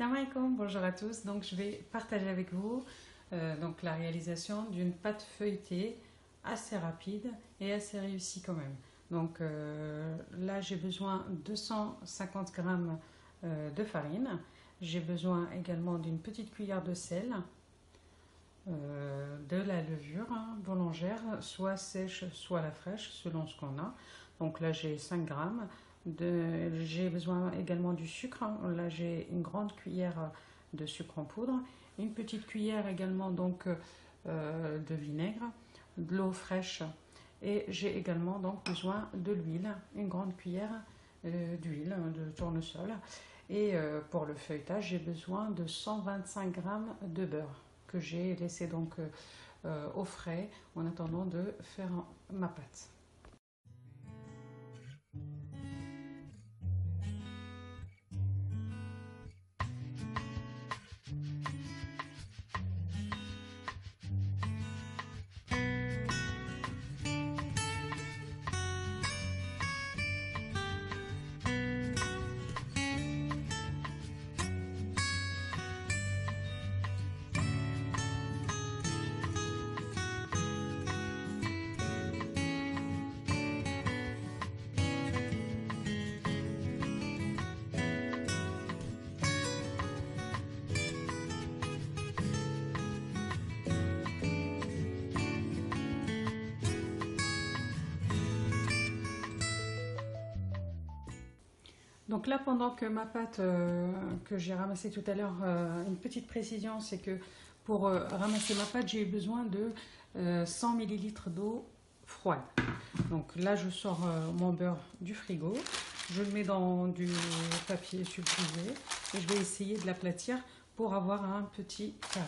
Salam alaikum, bonjour à tous. Donc je vais partager avec vous donc la réalisation d'une pâte feuilletée assez rapide et assez réussie quand même. Donc là j'ai besoin de 250 g de farine. J'ai besoin également d'une petite cuillère de sel, de la levure boulangère, soit sèche soit la fraîche selon ce qu'on a. Donc là j'ai 5 g. J'ai besoin également du sucre. Là j'ai une grande cuillère de sucre en poudre, une petite cuillère également donc de vinaigre, de l'eau fraîche, et j'ai également donc besoin de l'huile, une grande cuillère d'huile de tournesol. Et pour le feuilletage j'ai besoin de 125 g de beurre que j'ai laissé donc au frais en attendant de faire ma pâte. Donc là, pendant que ma pâte que j'ai ramassée tout à l'heure, une petite précision, c'est que pour ramasser ma pâte, j'ai eu besoin de 100 ml d'eau froide. Donc là, je sors mon beurre du frigo, je le mets dans du papier sulfuré et je vais essayer de l'aplatir pour avoir un petit carré.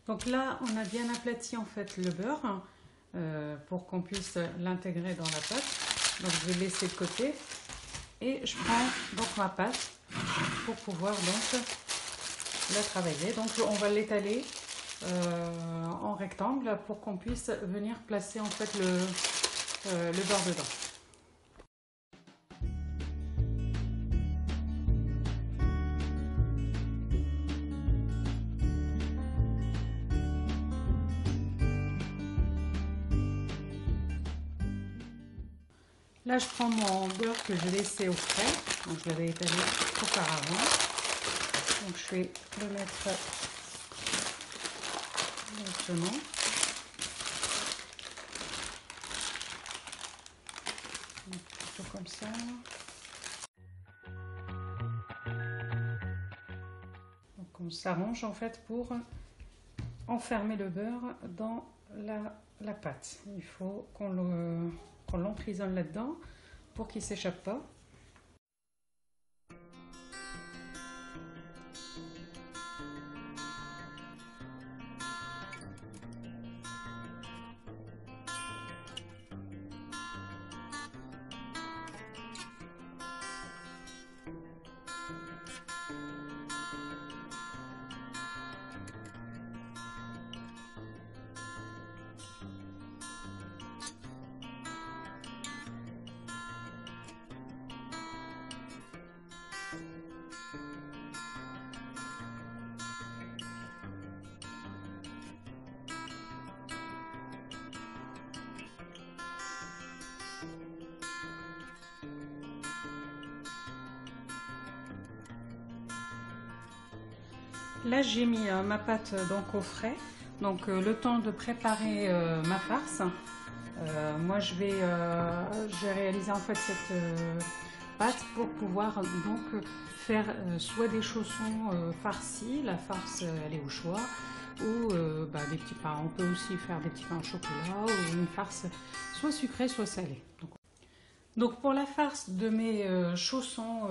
Donc là, on a bien aplati en fait le beurre pour qu'on puisse l'intégrer dans la pâte. Donc je vais laisser de côté et je prends donc ma pâte pour pouvoir donc la travailler. Donc on va l'étaler en rectangle pour qu'on puisse venir placer en fait le beurre dedans. Là, je prends mon beurre que j'ai laissé au frais, donc je l'avais étalé auparavant. Donc je vais le mettre directement. Plutôt comme ça. Donc on s'arrange en fait pour enfermer le beurre dans la pâte. Il faut qu'on l'emprisonne là-dedans pour qu'il ne s'échappe pas. Là j'ai mis ma pâte donc au frais, donc le temps de préparer ma farce. Moi j'ai réalisé en fait cette pâte pour pouvoir donc faire soit des chaussons farcis, la farce elle est au choix, ou des petits pains. On peut aussi faire des petits pains au chocolat ou une farce soit sucrée soit salée. Donc pour la farce de mes chaussons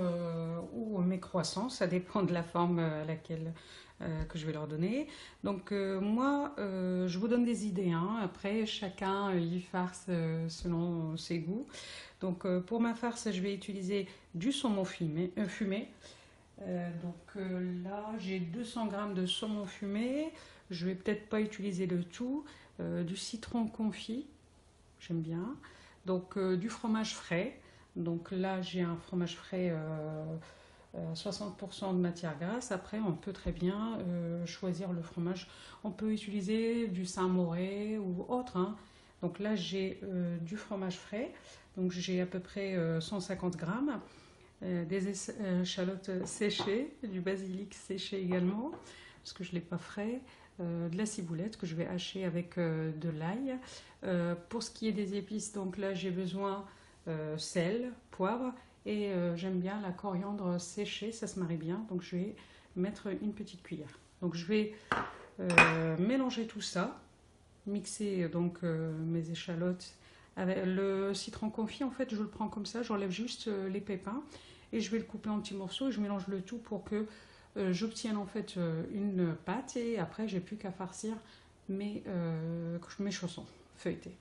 ou mes croissants, ça dépend de la forme à laquelle que je vais leur donner. Donc moi, je vous donne des idées, hein. Après, chacun y farce selon ses goûts. Donc pour ma farce, je vais utiliser du saumon fumé. Là, j'ai 200 grammes de saumon fumé. Je vais peut-être pas utiliser le tout. Du citron confit, j'aime bien. Donc du fromage frais. Donc là, j'ai un fromage frais 60% de matière grasse. Après, on peut très bien choisir le fromage. On peut utiliser du Saint-Mauré ou autre, hein. Donc là, j'ai du fromage frais. Donc j'ai à peu près 150 grammes. Des échalotes séchées, du basilic séché également, parce que je ne l'ai pas frais, de la ciboulette que je vais hacher avec de l'ail. Pour ce qui est des épices, donc là j'ai besoin sel, poivre et j'aime bien la coriandre séchée, ça se marie bien, donc je vais mettre une petite cuillère. Donc je vais mélanger tout ça, mixer donc mes échalotes avec le citron confit. En fait, je le prends comme ça, j'enlève juste les pépins et je vais le couper en petits morceaux et je mélange le tout pour que j'obtienne en fait une pâte et après j'ai plus qu'à farcir mes chaussons feuilletés.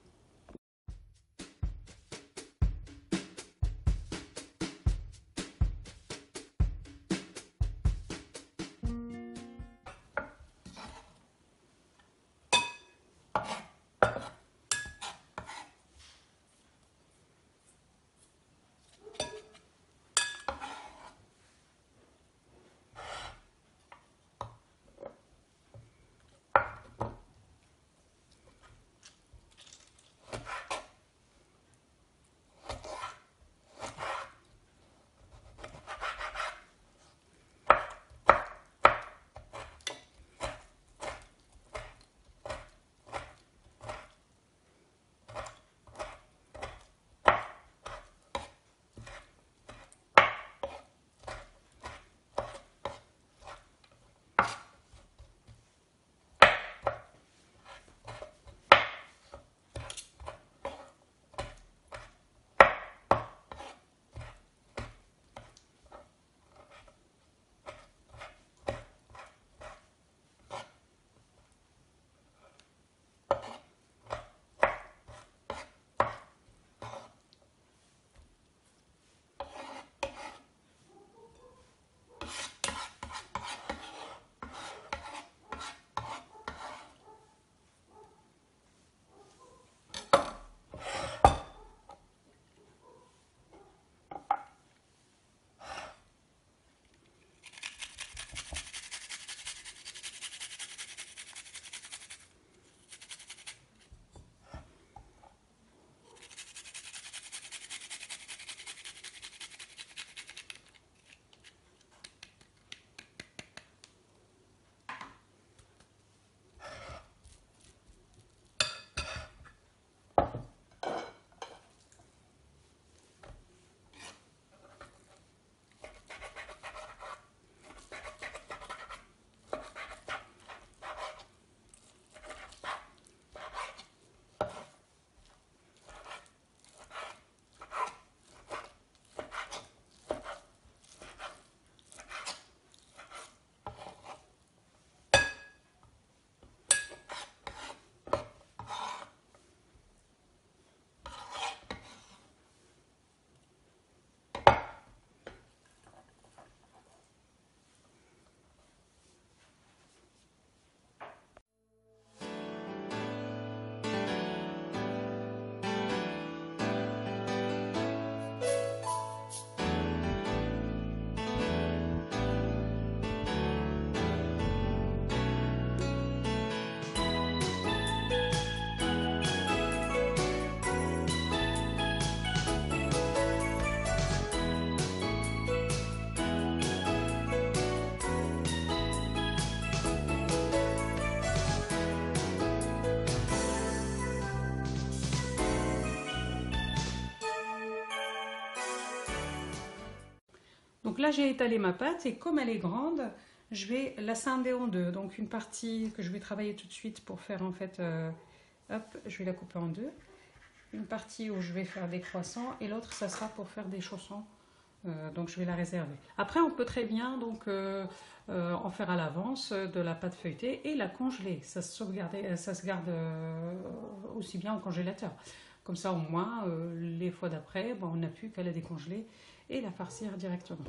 Donc là, j'ai étalé ma pâte et comme elle est grande, je vais la scinder en deux. Donc une partie que je vais travailler tout de suite pour faire en fait, hop, je vais la couper en deux. une partie où je vais faire des croissants et l'autre, ça sera pour faire des chaussons. Donc je vais la réserver. Après, on peut très bien donc en faire à l'avance de la pâte feuilletée et la congeler. Ça se garde aussi bien au congélateur. Comme ça, au moins, les fois d'après, bon, on n'a plus qu'à la décongeler et la farcir directement.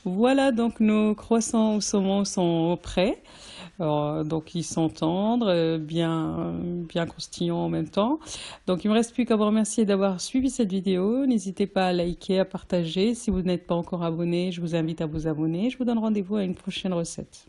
Voilà, donc nos croissants au saumon sont prêts. Donc ils sont tendres, bien croustillants en même temps. Donc il me reste plus qu'à vous remercier d'avoir suivi cette vidéo. N'hésitez pas à liker, à partager. Si vous n'êtes pas encore abonné, je vous invite à vous abonner. Je vous donne rendez-vous à une prochaine recette.